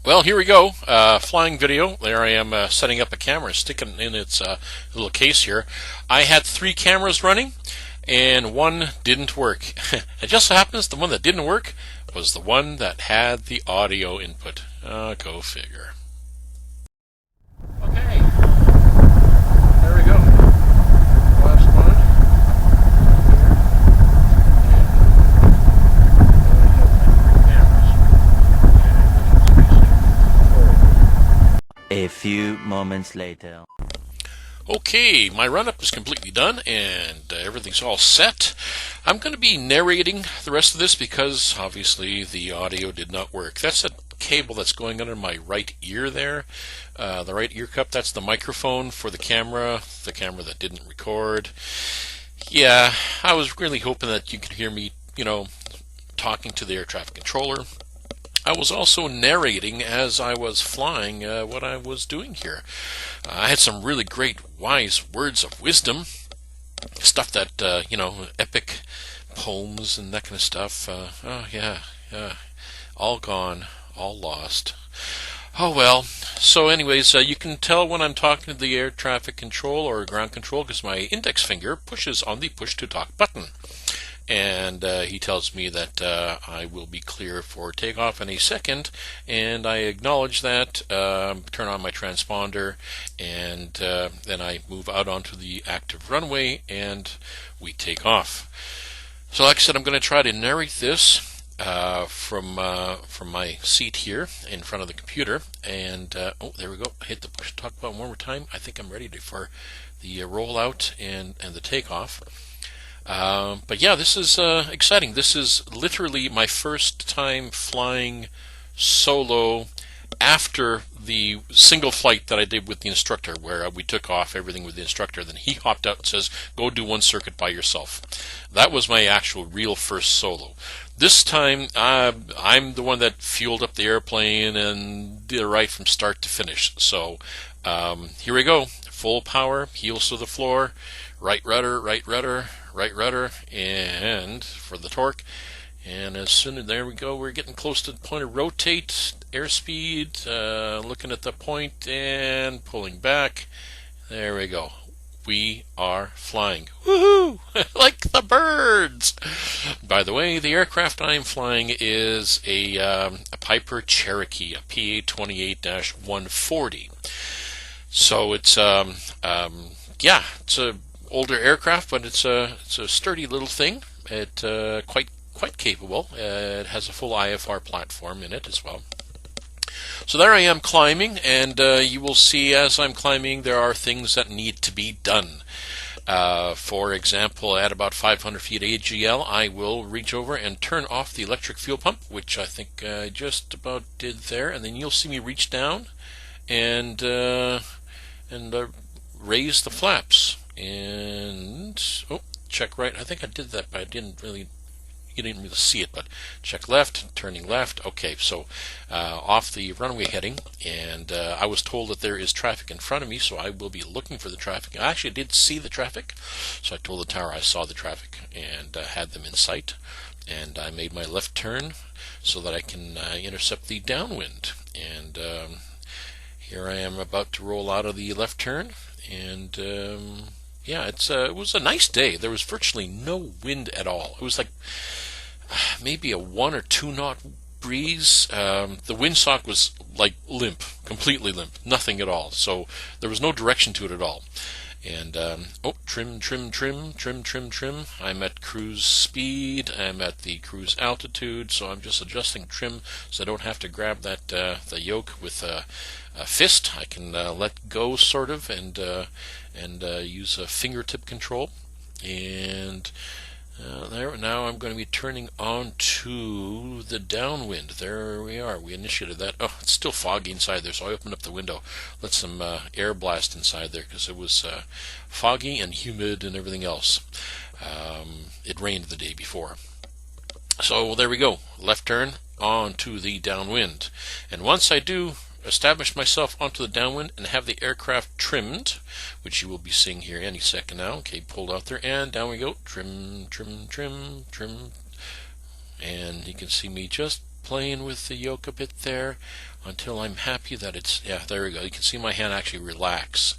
Well, here we go. Flying video. There I am setting up a camera, sticking it in its little case here. I had 3 cameras running, and one didn't work. It just so happens the one that didn't work was the one that had the audio input. Go figure. Okay, there we go. Last one. A few moments later. Okay, my run-up is completely done and everything's all set. I'm going to be narrating the rest of this because obviously the audio did not work. That's a cable that's going under my right ear there. The right ear cup, that's the microphone for the camera that didn't record. Yeah, I was really hoping that you could hear me, talking to the air traffic controller. I was also narrating as I was flying what I was doing here. I had some really great wise words of wisdom, stuff that, epic poems and that kind of stuff. All gone, all lost. Oh well. So anyways, you can tell when I'm talking to the air traffic control or ground control because my index finger pushes on the push to talk button. And he tells me that I will be clear for takeoff in a second, and I acknowledge that, turn on my transponder, and then I move out onto the active runway, and we take off. So like I said, I'm going to try to narrate this from my seat here in front of the computer, and oh, there we go. Hit the push talk button one more time. I think I'm ready for the rollout and the takeoff. But yeah, this is exciting. This is literally my first time flying solo after the single flight that I did with the instructor, where we took off everything with the instructor. Then he hopped out and says, go do one circuit by yourself. That was my actual real first solo. This time, I'm the one that fueled up the airplane and did it right from start to finish. So here we go. Full power, heels to the floor, right rudder, and for the torque. And as soon as, there we go, we're getting close to the point of rotate, airspeed, looking at the point and pulling back. There we go. We are flying. Woohoo! Like the birds! By the way, the aircraft I am flying is a Piper Cherokee, a PA-28-140. So it's it's a older aircraft, but it's a sturdy little thing. It quite capable. It has a full IFR platform in it as well. So there I am climbing, and you will see as I'm climbing there are things that need to be done. For example, at about 500 feet AGL, I will reach over and turn off the electric fuel pump, which I think I just about did there, and then you'll see me reach down and raise the flaps. And check right. I think I did that, but you didn't really see it. But check left, turning left. Okay, so off the runway heading, and I was told that there is traffic in front of me, so I will be looking for the traffic. I actually did see the traffic, so I told the tower I saw the traffic and had them in sight, and I made my left turn so that I can intercept the downwind. And here I am about to roll out of the left turn, and it was a nice day. There was virtually no wind at all. It was like maybe a 1 or 2 knot breeze. The windsock was like limp, completely limp, nothing at all. So there was no direction to it at all. And trim. I'm at cruise speed. I'm at the cruise altitude. So I'm just adjusting trim so I don't have to grab that the yoke with a fist. I can let go sort of and use a fingertip control. And there now I'm going to be turning on to the downwind. There we are. We initiated that. Oh, it's still foggy inside there, so I opened up the window, let some air blast inside there because it was foggy and humid and everything else. It rained the day before. So there we go. Left turn on to the downwind. And once I do establish myself onto the downwind and have the aircraft trimmed, which you will be seeing here any second now. Okay, pulled out there, and down we go. Trim. And you can see me just playing with the yoke a bit there until I'm happy that it's, yeah, there we go. You can see my hand actually relax.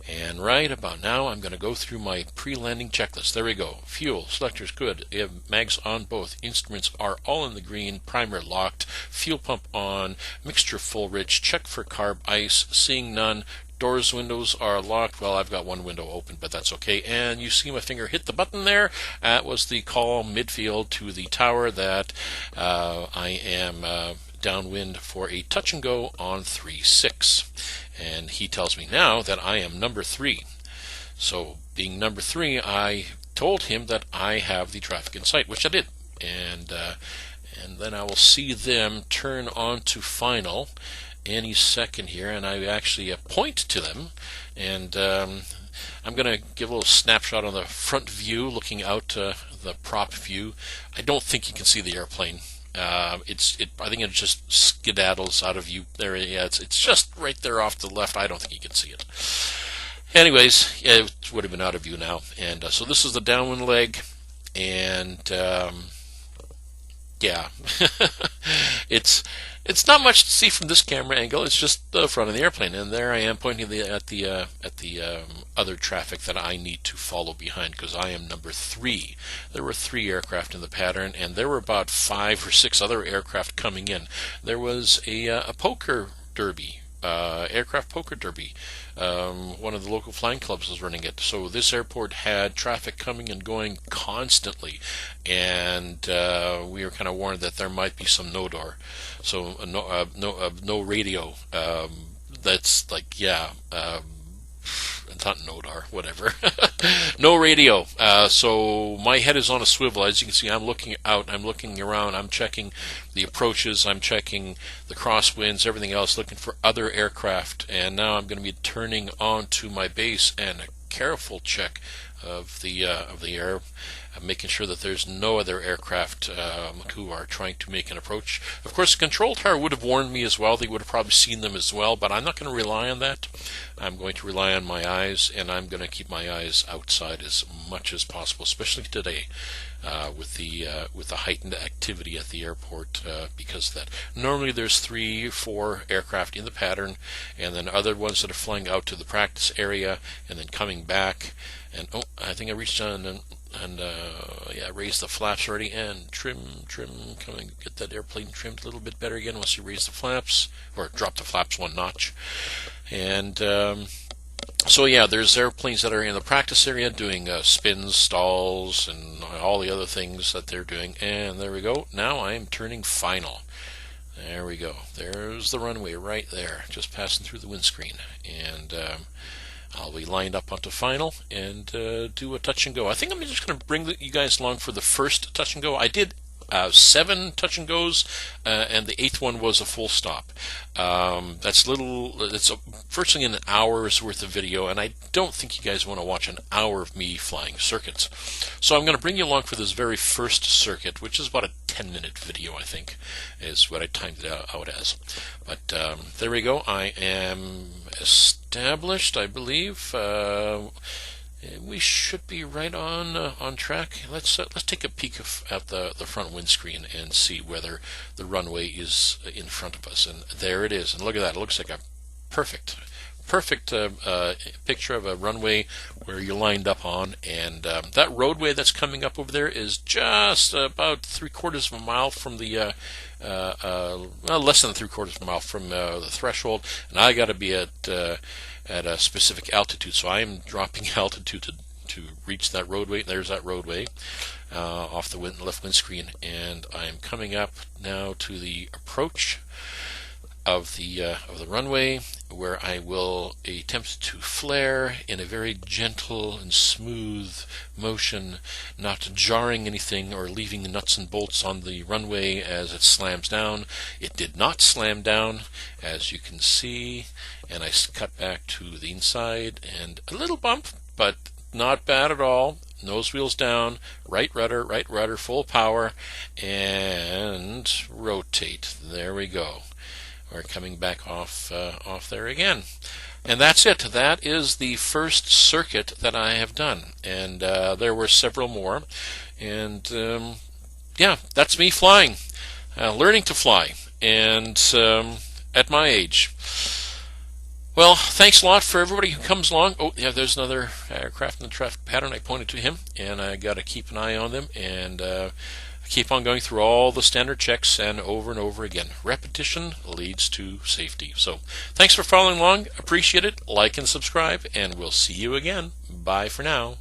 And right about now, I'm going to go through my pre-landing checklist. There we go. Fuel, selectors good. Mags on both. Instruments are all in the green. Primer locked. Fuel pump on. Mixture full rich. Check for carb ice. Seeing none. Doors, windows are locked. Well, I've got one window open, but that's okay. And you see my finger hit the button there. That was the call midfield to the tower that I am downwind for a touch and go on 3-6. And he tells me now that I am number 3. So being number 3, I told him that I have the traffic in sight, which I did. And then I will see them turn on to final any second here, and I actually point to them, and I'm going to give a little snapshot on the front view, looking out the prop view. I don't think you can see the airplane. I think it just skedaddles out of view there. Yeah, it's just right there off to the left. I don't think you can see it. Anyways, yeah, it would have been out of view now. And so this is the downwind leg, and yeah, it's not much to see from this camera angle. It's just the front of the airplane, and there I am pointing at the other traffic that I need to follow behind, because I am number 3. There were 3 aircraft in the pattern, and there were about 5 or 6 other aircraft coming in. There was a poker derby. Aircraft poker derby. One of the local flying clubs was running it. So this airport had traffic coming and going constantly, and we were kind of warned that there might be some no-door, so no radio. That's like, yeah, it's not NODAR, whatever. No radio. So my head is on a swivel. As you can see, I'm looking out, I'm looking around, I'm checking the approaches, I'm checking the crosswinds, everything else, looking for other aircraft. And now I'm going to be turning on to my base and a careful check of the air, making sure that there's no other aircraft who are trying to make an approach. Of course, the control tower would have warned me as well. They would have probably seen them as well, but I'm not going to rely on that. I'm going to rely on my eyes, and I'm going to keep my eyes outside as much as possible, especially today with the heightened activity at the airport, because of that. Normally there's 3 or 4 aircraft in the pattern, and then other ones that are flying out to the practice area and then coming back. And oh, I think I reached down and yeah, raise the flaps already, and trim, coming, get that airplane trimmed a little bit better again once you raise the flaps, or drop the flaps 1 notch. And so yeah, there's airplanes that are in the practice area doing spins, stalls, and all the other things that they're doing. And there we go. Now I am turning final. There we go. There's the runway right there, just passing through the windscreen. And I'll be lined up onto final and do a touch and go. I think I'm just going to bring you guys along for the first touch and go. I did 7 touch and goes, and the 8th one was a full stop. That's it's virtually an hour's worth of video, and I don't think you guys want to watch an hour of me flying circuits. So I'm going to bring you along for this very first circuit, which is about a 10-minute video, I think, is what I timed it out as. But there we go. I am established, I believe. We should be right on track. Let's take a peek at the front windscreen and see whether the runway is in front of us. And there it is. And look at that. It looks like a perfect picture of a runway where you're lined up on. And that roadway that's coming up over there is just about 3/4 of a mile from the well, less than 3/4 of a mile from the threshold. And I got to be at a specific altitude, so I am dropping altitude to reach that roadway. There's that roadway off the left windscreen, and I am coming up now to the approach of the runway, where I will attempt to flare in a very gentle and smooth motion, not jarring anything or leaving the nuts and bolts on the runway as it slams down. It did not slam down, as you can see, and I cut back to the inside, and a little bump, but not bad at all. Nose wheels down, right rudder, full power, and rotate. There we go. We're coming back off there again. And that's it. That is the first circuit that I have done. And there were several more. And yeah, that's me flying. learning to fly, and at my age. Well, thanks a lot for everybody who comes along. Oh, yeah, there's another aircraft in the traffic pattern. I pointed to him, and I got to keep an eye on them and keep on going through all the standard checks and over again. Repetition leads to safety. So thanks for following along. Appreciate it. Like and subscribe, and we'll see you again. Bye for now.